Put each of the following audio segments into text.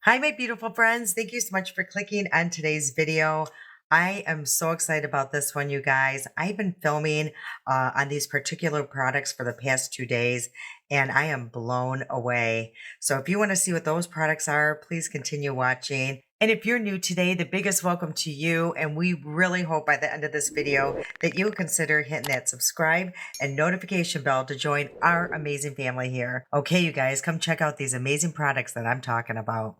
Hi, my beautiful friends. Thank you so much for clicking on today's video. I am so excited about this one, you guys. I've been filming on these particular products for the past 2 days, and I am blown away. So if you want to see what those products are, please continue watching. And if you're new today, the biggest welcome to you. And we really hope by the end of this video that you'll consider hitting that subscribe and notification bell to join our amazing family here. Okay, you guys, come check out these amazing products that I'm talking about.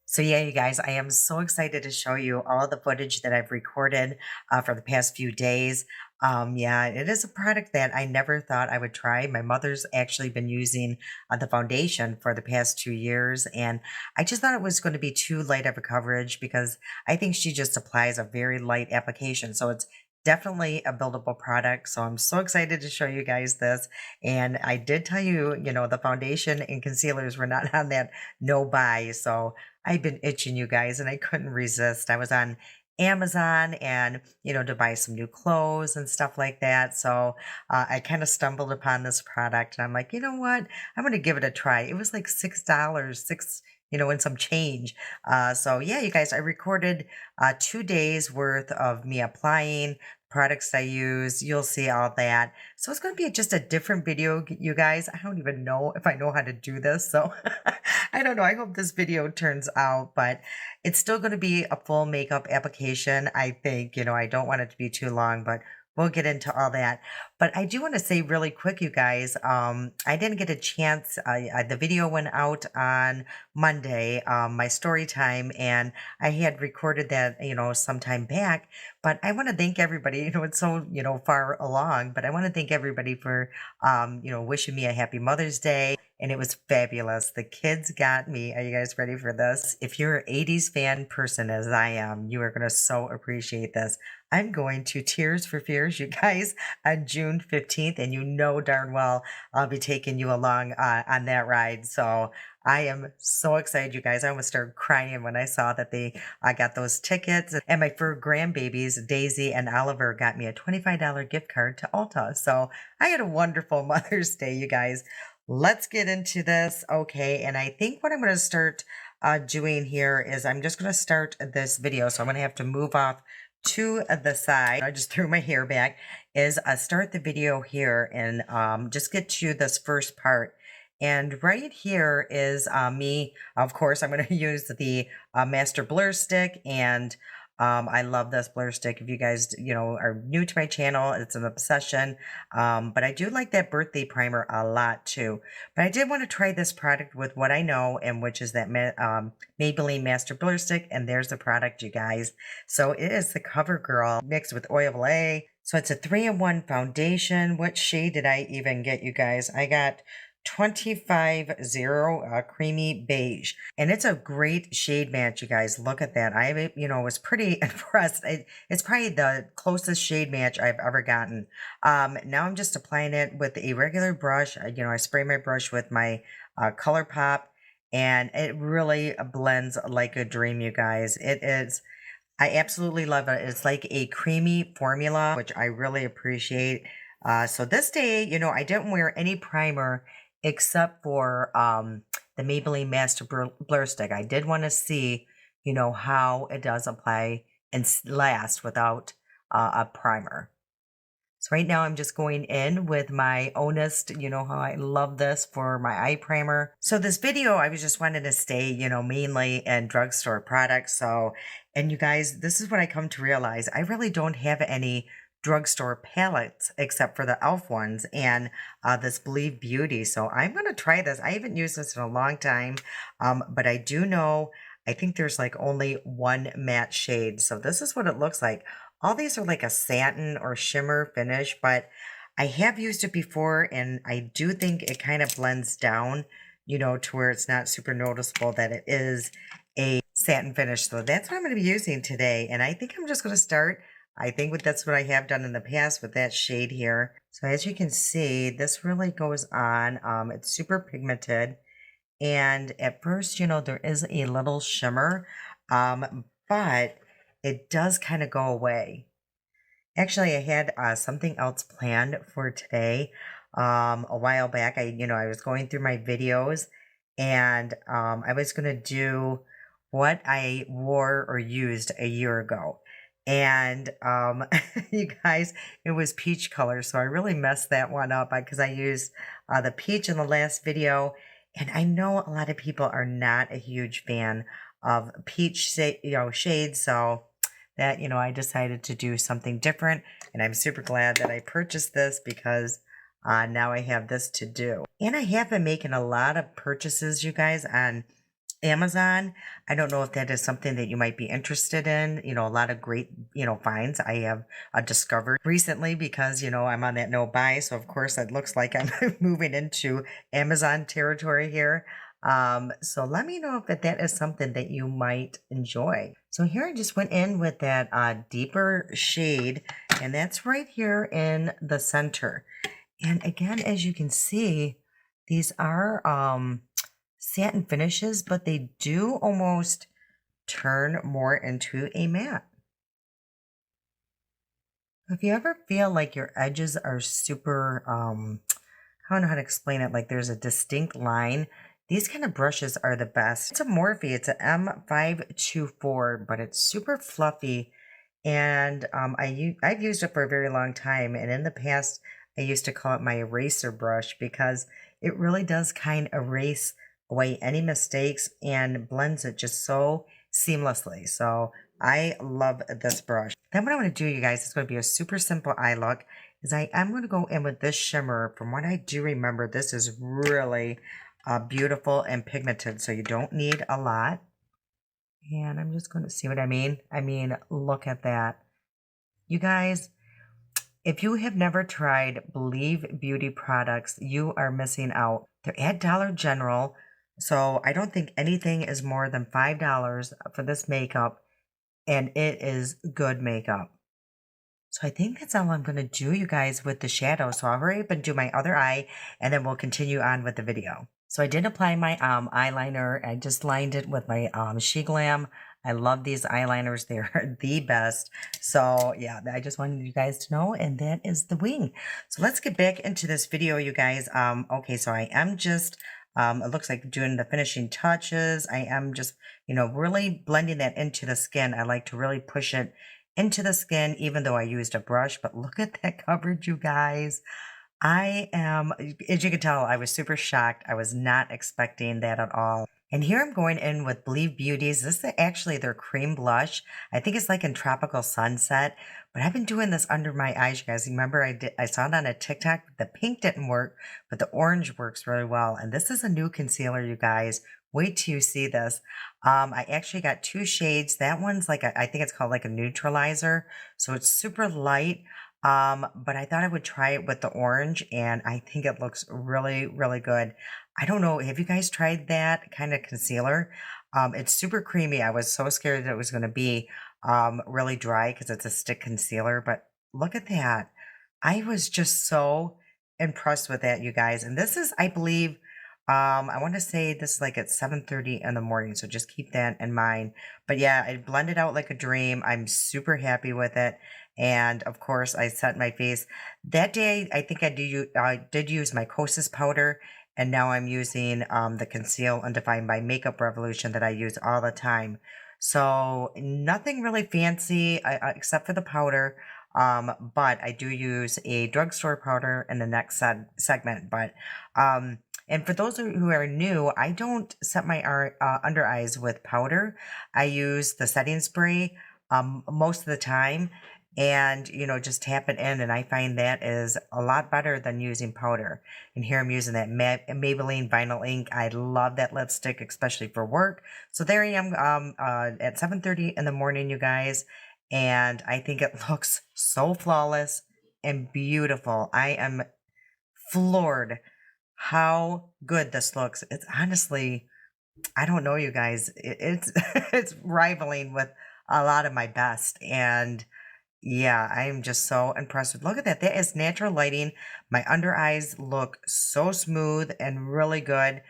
So yeah, you guys, I am so excited to show you all the footage that I've recorded for the past few days. Yeah, it is a product that I never thought I would try. My mother's actually been using the foundation for the past 2 years, and I just thought it was going to be too light of a coverage because I think she just applies a very light application. So it's definitely a buildable product. So I'm so excited to show you guys this. And I did tell you, the foundation and concealers were not on that no buy. So I've been itching, you guys, and I couldn't resist. I was on Amazon and, to buy some new clothes and stuff like that. So I kind of stumbled upon this product and I'm like, you know what? I'm going to give it a try. It was like $6, and some change. So yeah, you guys, I recorded 2 days worth of me applying products I use. You'll see all that. So it's going to be just a different video, you guys. I don't even know if I know how to do this. So I don't know. I hope this video turns out, but it's still going to be a full makeup application. I think, I don't want it to be too long, but we'll get into all that. But I do want to say really quick, you guys, I didn't get a chance. The video went out on Monday, my story time, and I had recorded that, some time back. But I want to thank everybody. It's so, far along, but I want to thank everybody for, wishing me a happy Mother's Day. And it was fabulous. The kids got me. Are you guys ready for this? If you're an 80s fan person as I am, you are going to so appreciate this. I'm going to Tears for Fears, you guys, on June 15th, and you know darn well I'll be taking you along on that ride. So I am so excited, you guys. I almost started crying when I saw that I got those tickets. And my fur grandbabies, Daisy and Oliver, got me a $25 gift card to Ulta. So I had a wonderful Mother's Day, you guys. Let's get into this. Okay, and I think what I'm going to start doing here is I'm just going to start this video. So I'm going to have to move off to the side. I just threw my hair back. Is start the video here and just get to this first part. And right here is me. Of course, I'm going to use the Master Blur Stick, and I love this blur stick. If you guys, are new to my channel, it's an obsession. But I do like that birthday primer a lot too. But I did want to try this product with what I know, and which is that Maybelline Master Blur Stick. And there's the product, you guys. So it is the Covergirl mixed with Oil of Olay. So it's a 3-in-1 foundation. What shade did I even get, you guys? I got 250 creamy beige, and it's a great shade match, you guys. Look at that. I was pretty impressed. It's probably the closest shade match I've ever gotten. Now I'm just applying it with a regular brush. I spray my brush with my Color Pop, and it really blends like a dream, you guys. It is. I absolutely love it. It's like a creamy formula, which I really appreciate. So this day, I didn't wear any primer except for the Maybelline Master Blur Stick. I did want to see, how it does apply and last without a primer. So right now I'm just going in with my Honest, how I love this for my eye primer. So this video, I was just wanting to stay, mainly in drugstore products. So, and you guys, this is what I come to realize. I really don't have any drugstore palettes except for the e.l.f. ones and this Believe Beauty. So I'm going to try this. I haven't used this in a long time, but I do know, I think there's like only one matte shade. So this is what it looks like. All these are like a satin or shimmer finish, but I have used it before and I do think it kind of blends down, to where it's not super noticeable that it is a satin finish. So that's what I'm going to be using today. And I think I'm just going to start. I think that's what I have done in the past with that shade here. So as you can see, this really goes on. It's super pigmented. And at first, there is a little shimmer, but it does kind of go away. Actually, I had something else planned for today. a while back. I was going through my videos and I was going to do what I wore or used a year ago. And you guys, it was peach color. So I really messed that one up because I used the peach in the last video. And I know a lot of people are not a huge fan of peach, shades. So that, I decided to do something different. And I'm super glad that I purchased this because now I have this to do. And I have been making a lot of purchases, you guys, on Amazon. I don't know if that is something that you might be interested in. A lot of great, finds I have discovered recently because, I'm on that no buy. So, of course, it looks like I'm moving into Amazon territory here. So let me know if that is something that you might enjoy. So here I just went in with that deeper shade, and that's right here in the center. And again, as you can see, these are satin finishes, but they do almost turn more into a matte. If you ever feel like your edges are super, I don't know how to explain it, like there's a distinct line, these kind of brushes are the best. It's a Morphe, it's an M524, but it's super fluffy. And I've used it for a very long time. And in the past, I used to call it my eraser brush because it really does kind of erase away any mistakes and blends it just so seamlessly. So I love this brush. Then what I'm going to do, you guys, is going to be a super simple eye look. Is I'm going to go in with this shimmer. From what I do remember, this is really beautiful and pigmented, so you don't need a lot. And I'm just going to see what I mean. I mean, look at that. You guys, if you have never tried Believe Beauty products, you are missing out. They're at Dollar General, so I don't think anything is more than $5 for this makeup, and it is good makeup. So I think that's all I'm going to do, you guys, with the shadow. So I'll hurry up and do my other eye, and then we'll continue on with the video. So I did apply my eyeliner. I just lined it with my She Glam. I love these eyeliners. They are the best. So yeah, I just wanted you guys to know, and that is the wing. So let's get back into this video, you guys. Okay, so I am just, it looks like doing the finishing touches. I am just, really blending that into the skin. I like to really push it into the skin, even though I used a brush. But look at that coverage, you guys. I am, as you can tell, I was super shocked. I was not expecting that at all. And here I'm going in with Believe Beauties. This is actually their cream blush. I think it's like in Tropical Sunset, but I've been doing this under my eyes, you guys. Remember, I saw it on a TikTok. The pink didn't work, but the orange works really well. And this is a new concealer, you guys. Wait till you see this. I actually got two shades. That one's like I think it's called like a neutralizer. So it's super light. But I thought I would try it with the orange, and I think it looks really, really good. I don't know. Have you guys tried that kind of concealer? It's super creamy. I was so scared that it was going to be really dry because it's a stick concealer, but look at that. I was just so impressed with that, you guys. And this is, I believe, I want to say this is like at 7:30 in the morning, so just keep that in mind. But yeah, it blended out like a dream. I'm super happy with it. And of course, I set my face. That day, I think I did use my Kosas powder, and now I'm using the Conceal Undefined by Makeup Revolution that I use all the time. So nothing really fancy except for the powder. But I do use a drugstore powder in the next segment. But and for those who are new, I don't set my under eyes with powder. I use the setting spray most of the time, and just tap it in, and I find that is a lot better than using powder. And here I'm using that Maybelline Vinyl Ink. I love that lipstick, especially for work. So there I am at 7:30 in the morning, you guys, and I think it looks so flawless and beautiful. I am floored how good this looks. It's honestly, I don't know, you guys. It's it's rivaling with a lot of my best, and yeah, I am just so impressed with. Look at that. That is natural lighting. My under eyes look so smooth and really good.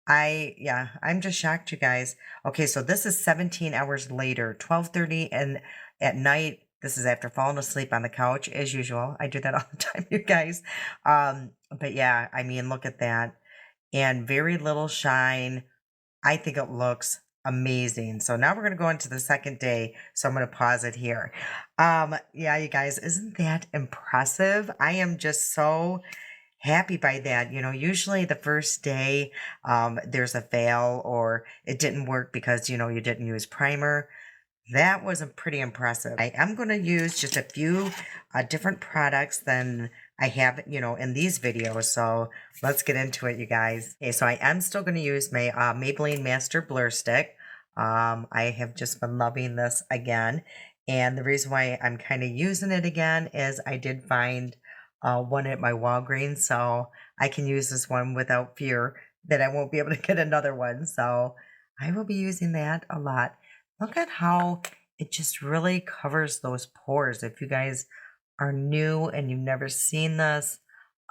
Yeah, I'm just shocked, you guys. Okay, so this is 17 hours later, 12:30 and at night. This is after falling asleep on the couch as usual. I do that all the time, you guys. But yeah, I mean, look at that. And very little shine. I think it looks amazing. So now we're going to go into the second day. So I'm going to pause it here. Yeah, you guys, isn't that impressive? I am just so happy by that. Usually the first day, there's a fail or it didn't work because, you didn't use primer. That was a pretty impressive. I am going to use just a few different products than I have, in these videos. So let's get into it, you guys. Okay, so I am still going to use my Maybelline Master Blur Stick. I have just been loving this again. And the reason why I'm kind of using it again is I did find one at my Walgreens. So I can use this one without fear that I won't be able to get another one. So I will be using that a lot. Look at how it just really covers those pores. If you guys are new and you've never seen this,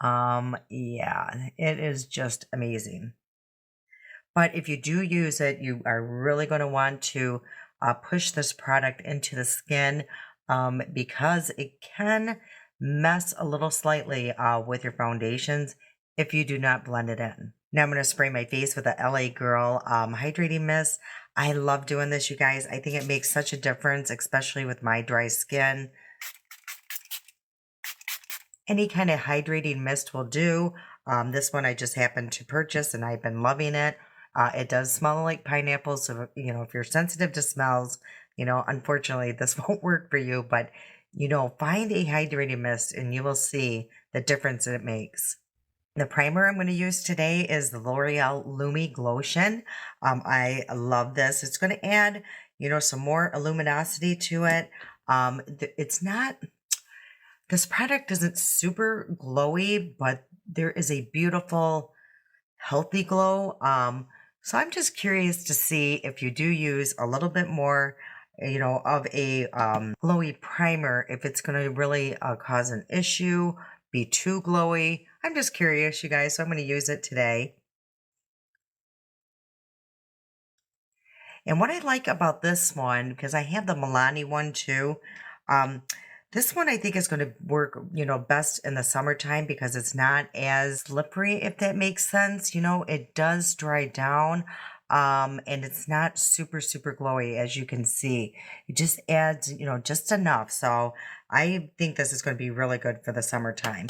yeah, it is just amazing. But if you do use it, you are really going to want to push this product into the skin because it can mess a little slightly with your foundations if you do not blend it in. Now I'm going to spray my face with the LA Girl Hydrating Mist. I love doing this, you guys. I think it makes such a difference, especially with my dry skin. Any kind of hydrating mist will do. This one I just happened to purchase and I've been loving it. It does smell like pineapple. So, if you're sensitive to smells, unfortunately this won't work for you. But, find a hydrating mist and you will see the difference it makes. The primer I'm going to use today is the L'Oreal Lumi Glotion. I love this. It's going to add, some more luminosity to it. It's not, this product isn't super glowy, but there is a beautiful, healthy glow. So I'm just curious to see if you do use a little bit more, of a glowy primer, if it's going to really cause an issue, be too glowy. I'm just curious, you guys, so I'm going to use it today. And what I like about this one, because I have the Milani one too, um, this one I think is going to work, best in the summertime because it's not as slippery, if that makes sense. It does dry down, and it's not super, super glowy, as you can see. It just adds, just enough. So I think this is going to be really good for the summertime.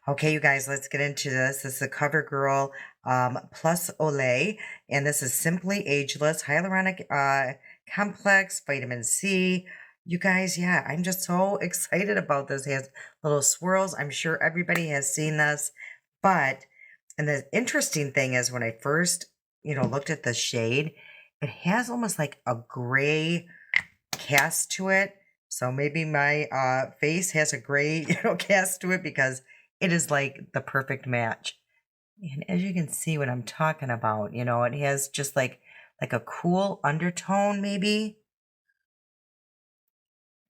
Okay, you guys, let's get into this. This is the Covergirl Plus Olay, and this is Simply Ageless Hyaluronic Complex Vitamin C. You guys, yeah, I'm just so excited about this. It has little swirls. I'm sure everybody has seen this, but, and the interesting thing is when I first, looked at the shade, it has almost like a gray cast to it. So maybe my face has a gray, cast to it because it is like the perfect match. And as you can see what I'm talking about, it has just like a cool undertone maybe.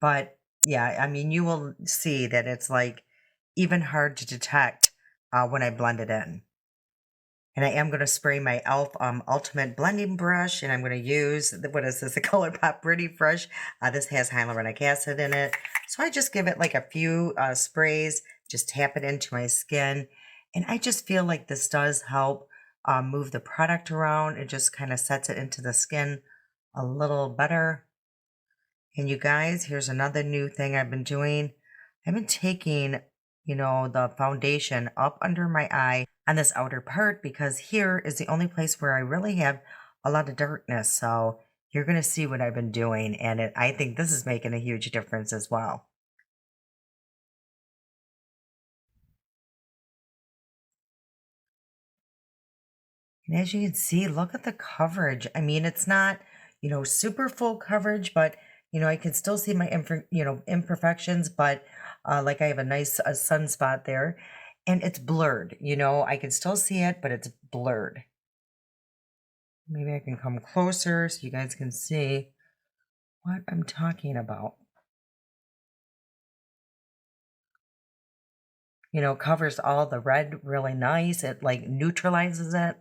But yeah, I mean, you will see that it's like even hard to detect when I blend it in. And I am going to spray my e.l.f. Ultimate Blending Brush, and I'm going to use, what is this, the ColourPop Pretty Fresh. This has hyaluronic acid in it. So I just give it like a few sprays, just tap it into my skin. And I just feel like this does help move the product around. It just kind of sets it into the skin a little better. And you guys, here's another new thing I've been doing. I've been taking, the foundation up under my eye on this outer part because here is the only place where I really have a lot of darkness. So you're going to see what I've been doing. And I think this is making a huge difference as well. And as you can see, look at the coverage. I mean, it's not, super full coverage, but, I can still see my, imperfections, but like I have a nice sunspot there and it's blurred, I can still see it, but it's blurred. Maybe I can come closer so you guys can see what I'm talking about. Covers all the red really nice. It like neutralizes it.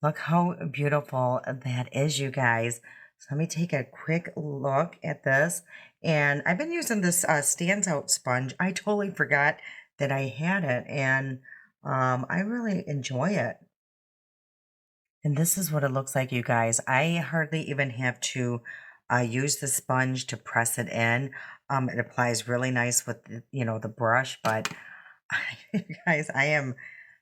Look how beautiful that is, you guys. So let me take a quick look at this. And I've been using this Stands Out sponge. I totally forgot that I had it, and I really enjoy it. And this is what it looks like, you guys. I hardly even have to use the sponge to press it in. It applies really nice with the brush, but you guys, I am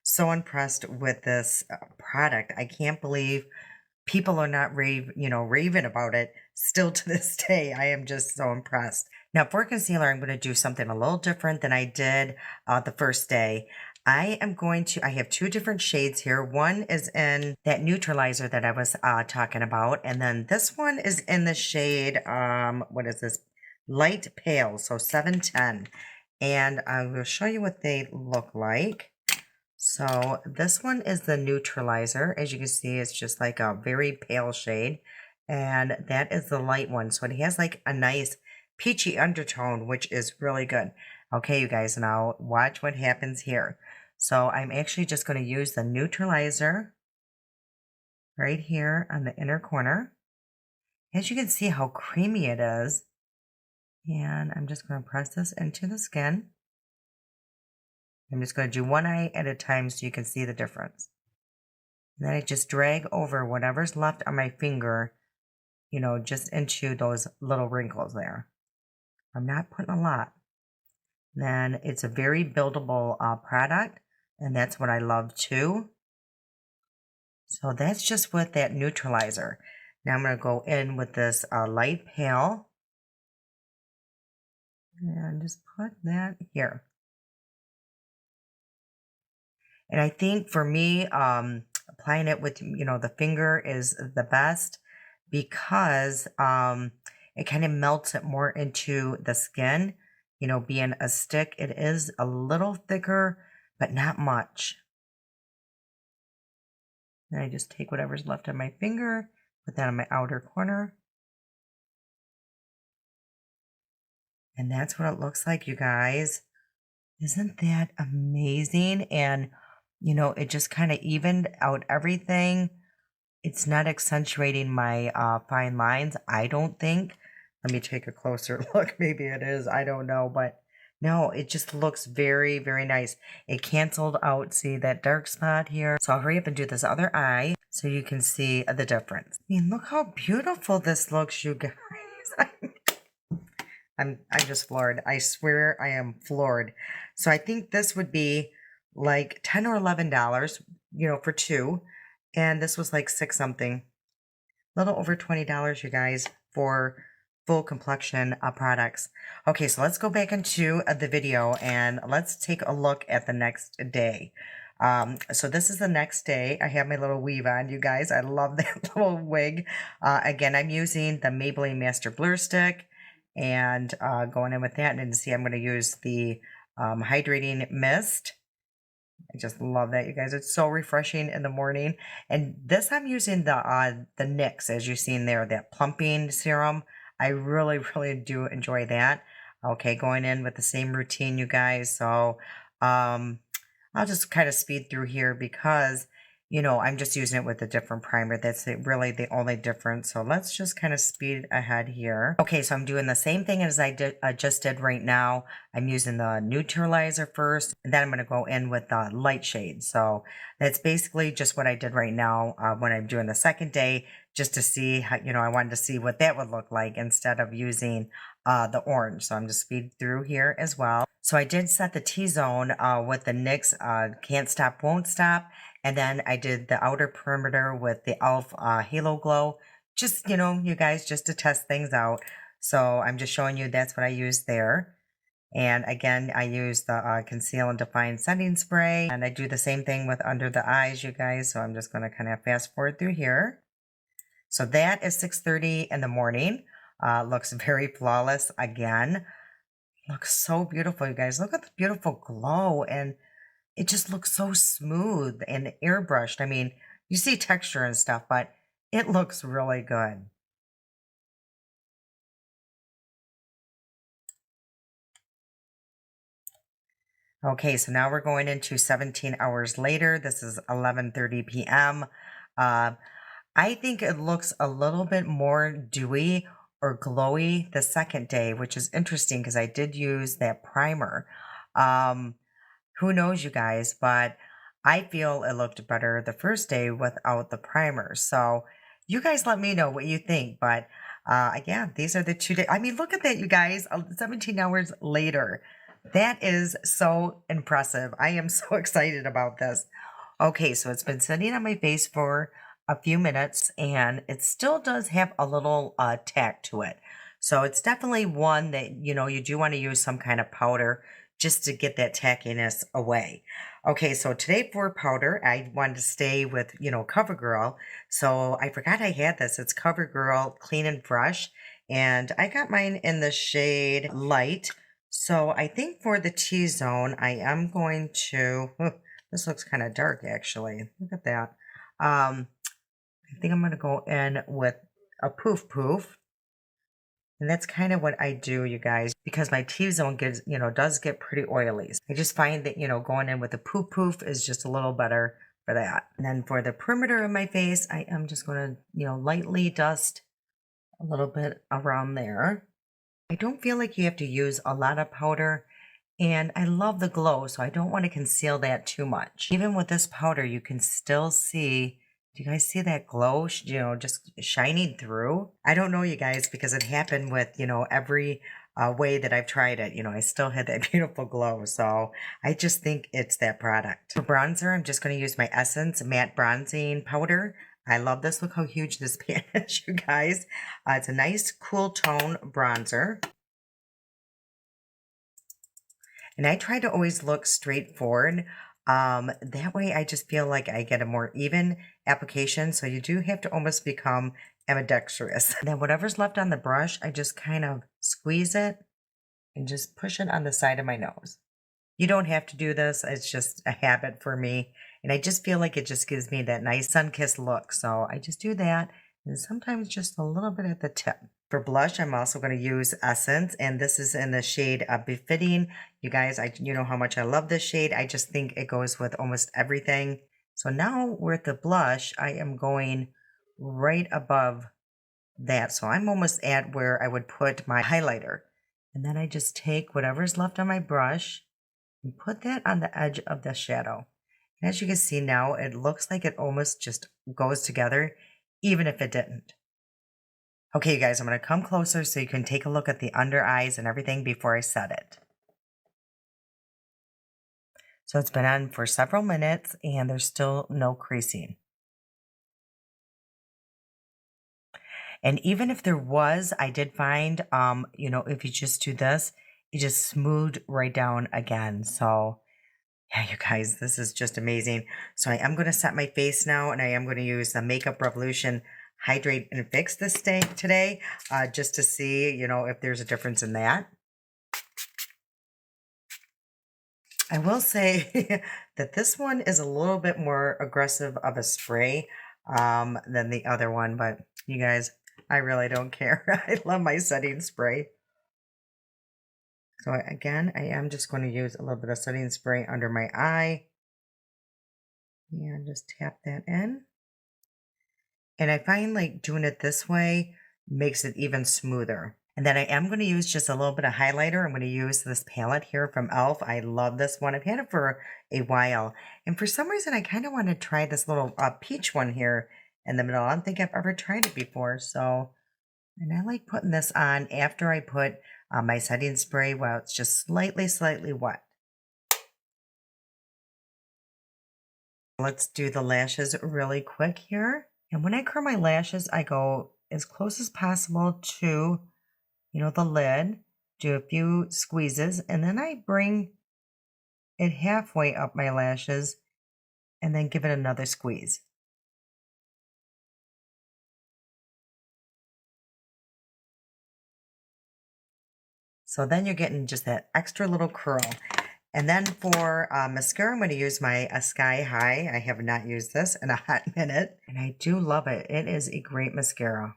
so impressed with this product. I can't believe people are not raving about it still to this day. I am just so impressed. Now for concealer, I'm going to do something a little different than I did the first day. I have two different shades here. One is in that neutralizer that I was talking about. And then this one is in the shade, what is this? Light pale, so 710. And I will show you what they look like. So this one is the neutralizer. As you can see, it's just like a very pale shade. And that is the light one. So it has like a nice peachy undertone, which is really good. Okay, you guys, now watch what happens here. So I'm actually just going to use the neutralizer right here on the inner corner. As you can see how creamy it is. And I'm just going to press this into the skin. I'm just going to do one eye at a time so you can see the difference. And then I just drag over whatever's left on my finger, just into those little wrinkles there. I'm not putting a lot. Then it's a very buildable product, and that's what I love too. So that's just with that neutralizer. Now I'm going to go in with this light pale. And just put that here. And I think for me, applying it with, the finger is the best because it kind of melts it more into the skin. Being a stick, it is a little thicker, but not much. And I just take whatever's left on my finger, put that on my outer corner. And that's what it looks like, you guys. Isn't that amazing? And, it just kind of evened out everything. It's not accentuating my fine lines, I don't think. Let me take a closer look. Maybe it is. I don't know. But no, it just looks very, very nice. It canceled out, see that dark spot here. So I'll hurry up and do this other eye so you can see the difference. I mean, look how beautiful this looks, you guys. I'm just floored. I swear I am floored. So I think this would be like $10 or $11, for two. And this was like six something. A little over $20, you guys, for full complexion products. Okay, so let's go back into the video and let's take a look at the next day. So this is the next day. I have my little weave on, you guys. I love that little wig. Again, I'm using the Maybelline Master Blur Stick and going in with that. And see, I'm going to use the Hydrating Mist. I just love that, you guys. It's so refreshing in the morning. And this I'm using the NYX, as you've seen there, that plumping serum. I really, really do enjoy that. Okay, going in with the same routine, you guys. So I'll just kind of speed through here because, I'm just using it with a different primer. That's really the only difference. So let's just kind of speed ahead here. Okay, so I'm doing the same thing as I just did right now. I'm using the neutralizer first, and then I'm going to go in with the light shade. So that's basically just what I did right now when I'm doing the second day, just to see how, I wanted to see what that would look like instead of using the orange. So I'm just speed through here as well. So I did set the T-zone with the NYX Can't Stop, Won't Stop. And then I did the outer perimeter with the e.l.f. Halo Glow. Just, you guys, just to test things out. So I'm just showing you that's what I used there. And again, I use the Conceal and Define Setting Spray. And I do the same thing with under the eyes, you guys. So I'm just going to kind of fast forward through here. So that is 6:30 in the morning. Looks very flawless again. Looks so beautiful, you guys. Look at the beautiful glow. And it just looks so smooth and airbrushed. I mean, you see texture and stuff, but it looks really good. Okay, so now we're going into 17 hours later. This is 11:30 p.m. I think it looks a little bit more dewy or glowy the second day, which is interesting because I did use that primer. Who knows, you guys, but I feel it looked better the first day without the primer. So you guys let me know what you think. But yeah, these are the 2 days. I mean, look at that, you guys, 17 hours later. That is so impressive. I am so excited about this. Okay, so it's been sitting on my face for a few minutes and it still does have a little tack to it. So it's definitely one that, you do want to use some kind of powder just to get that tackiness away. Okay, so today for powder, I wanted to stay with, CoverGirl. So I forgot I had this. It's CoverGirl Clean and Fresh. And I got mine in the shade Light. So I think for the T-zone, I am going to, this looks kind of dark actually. Look at that. I think I'm going to go in with a Poof Poof. And that's kind of what I do, you guys, because my T-zone gets, does get pretty oily. I just find that, going in with a Poof Poof is just a little better for that. And then for the perimeter of my face, I am just going to, lightly dust a little bit around there. I don't feel like you have to use a lot of powder. And I love the glow, so I don't want to conceal that too much. Even with this powder, you can still see, do you guys see that glow, just shining through? I don't know, you guys, because it happened with, every way that I've tried it. I still had that beautiful glow. So I just think it's that product. For bronzer, I'm just going to use my Essence Matte Bronzing Powder. I love this. Look how huge this pan is, you guys. It's a nice cool tone bronzer. And I try to always look straightforward. That way I just feel like I get a more even application. So you do have to almost become ambidextrous. And then whatever's left on the brush, I just kind of squeeze it and just push it on the side of my nose. You don't have to do this. It's just a habit for me. And I just feel like it just gives me that nice sun-kissed look. So I just do that. And sometimes just a little bit at the tip. For blush, I'm also going to use Essence, and this is in the shade Befitting. You guys, you know how much I love this shade. I just think it goes with almost everything. So now with the blush, I am going right above that. So I'm almost at where I would put my highlighter. And then I just take whatever's left on my brush and put that on the edge of the shadow. And as you can see now, it looks like it almost just goes together, even if it didn't. Okay, you guys, I'm going to come closer so you can take a look at the under eyes and everything before I set it. So it's been on for several minutes and there's still no creasing. And even if there was, I did find, if you just do this, it just smoothed right down again. So yeah, you guys, this is just amazing. So I am going to set my face now and I am going to use the Makeup Revolution Hydrate and Fix this day today, just to see, if there's a difference in that. I will say that this one is a little bit more aggressive of a spray than the other one, but you guys, I really don't care. I love my setting spray. So again, I am just going to use a little bit of setting spray under my eye and just tap that in. And I find like doing it this way makes it even smoother. And then I am going to use just a little bit of highlighter. I'm going to use this palette here from e.l.f. I love this one. I've had it for a while. And for some reason, I kind of want to try this little peach one here in the middle. I don't think I've ever tried it before. So, and I like putting this on after I put my setting spray while it's just slightly wet. Let's do the lashes really quick here. And when I curl my lashes, I go as close as possible to, the lid, do a few squeezes, and then I bring it halfway up my lashes and then give it another squeeze. So then you're getting just that extra little curl. And then for mascara, I'm going to use my Sky High. I have not used this in a hot minute, and I do love it. It is a great mascara.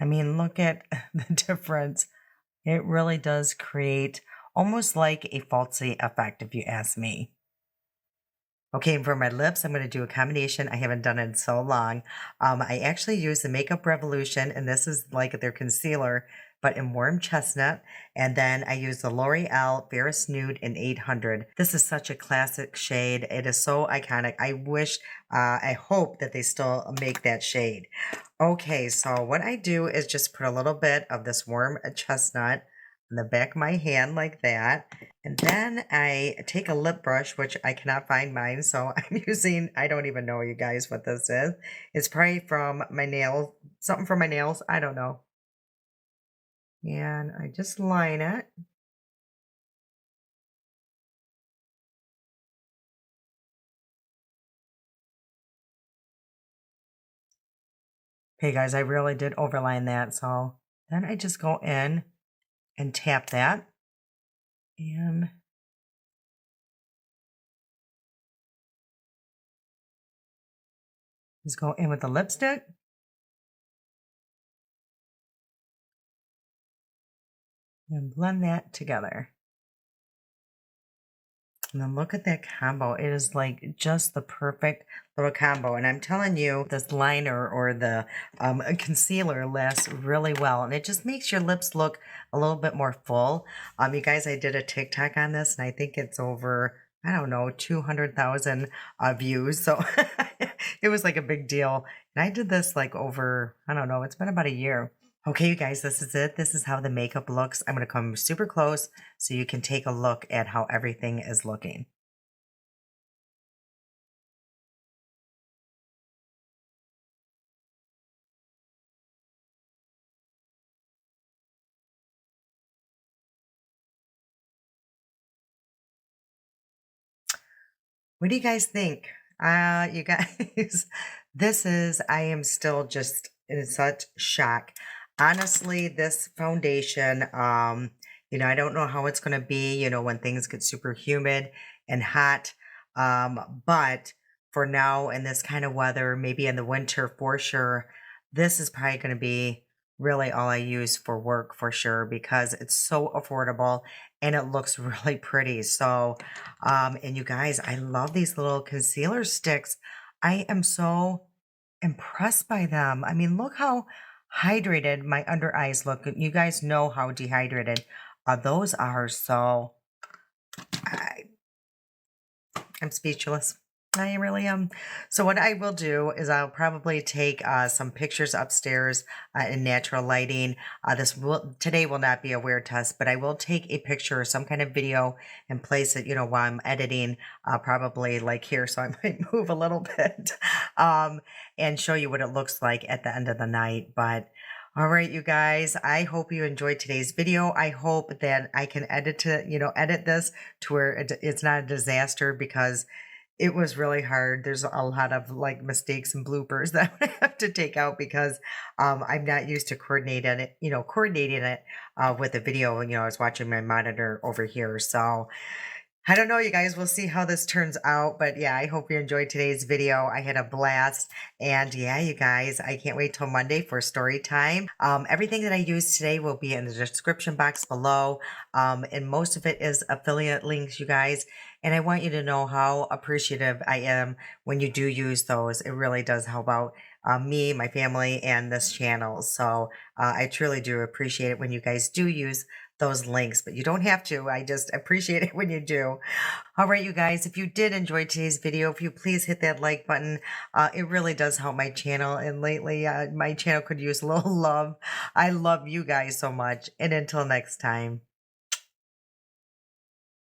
I mean, look at the difference. It really does create almost like a falsy effect, if you ask me. Okay, and for my lips, I'm going to do a combination. I haven't done it in so long. I actually use the Makeup Revolution, and this is like their concealer, but in warm chestnut. And then I use the L'Oreal Ferris Nude in 800. This is such a classic shade. It is so iconic. I wish, I hope that they still make that shade. Okay, so what I do is just put a little bit of this warm chestnut on the back of my hand like that. And then I take a lip brush, which I cannot find mine. So I'm using, I don't even know, you guys, what this is. It's probably from my nails, something from my nails. I don't know. And I just line it. Okay, guys, I really did overline that. So then I just go in and tap that. And just go in with the lipstick. And blend that together. And then look at that combo. It is like just the perfect little combo. And I'm telling you, this liner or the concealer lasts really well. And it just makes your lips look a little bit more full. You guys, I did a TikTok on this and I think it's over, I don't know, 200,000 views. So it was like a big deal. And I did this like over, I don't know, it's been about a year. Okay, you guys, this is it. This is how the makeup looks. I'm going to come super close so you can take a look at how everything is looking. What do you guys think? You guys, I am still just in such shock. Honestly, this foundation, I don't know how it's going to be, when things get super humid and hot. But for now, in this kind of weather, maybe in the winter for sure, this is probably going to be really all I use for work for sure because it's so affordable and it looks really pretty. So, and you guys, I love these little concealer sticks. I am so impressed by them. I mean, look how hydrated my under eyes look. You guys know how dehydrated those are. So I, I'm speechless. I really am. So what I will do is I'll probably take some pictures upstairs in natural lighting. Today will not be a wear test, but I will take a picture or some kind of video and place it, while I'm editing, probably like here. So I might move a little bit and show you what it looks like at the end of the night. But all right, you guys, I hope you enjoyed today's video. I hope that I can edit this to where it's not a disaster because it was really hard. There's a lot of like mistakes and bloopers that I have to take out because I'm not used to coordinating it with a video. I was watching my monitor over here. So I don't know, you guys. We'll see how this turns out. But yeah, I hope you enjoyed today's video. I had a blast. And yeah, you guys, I can't wait till Monday for story time. Everything that I used today will be in the description box below. And most of it is affiliate links, you guys. And I want you to know how appreciative I am when you do use those. It really does help out me, my family, and this channel. So I truly do appreciate it when you guys do use those links, but you don't have to. I just appreciate it when you do. All right, you guys, if you did enjoy today's video, if you please hit that like button, it really does help my channel. And lately, my channel could use a little love. I love you guys so much. And until next time.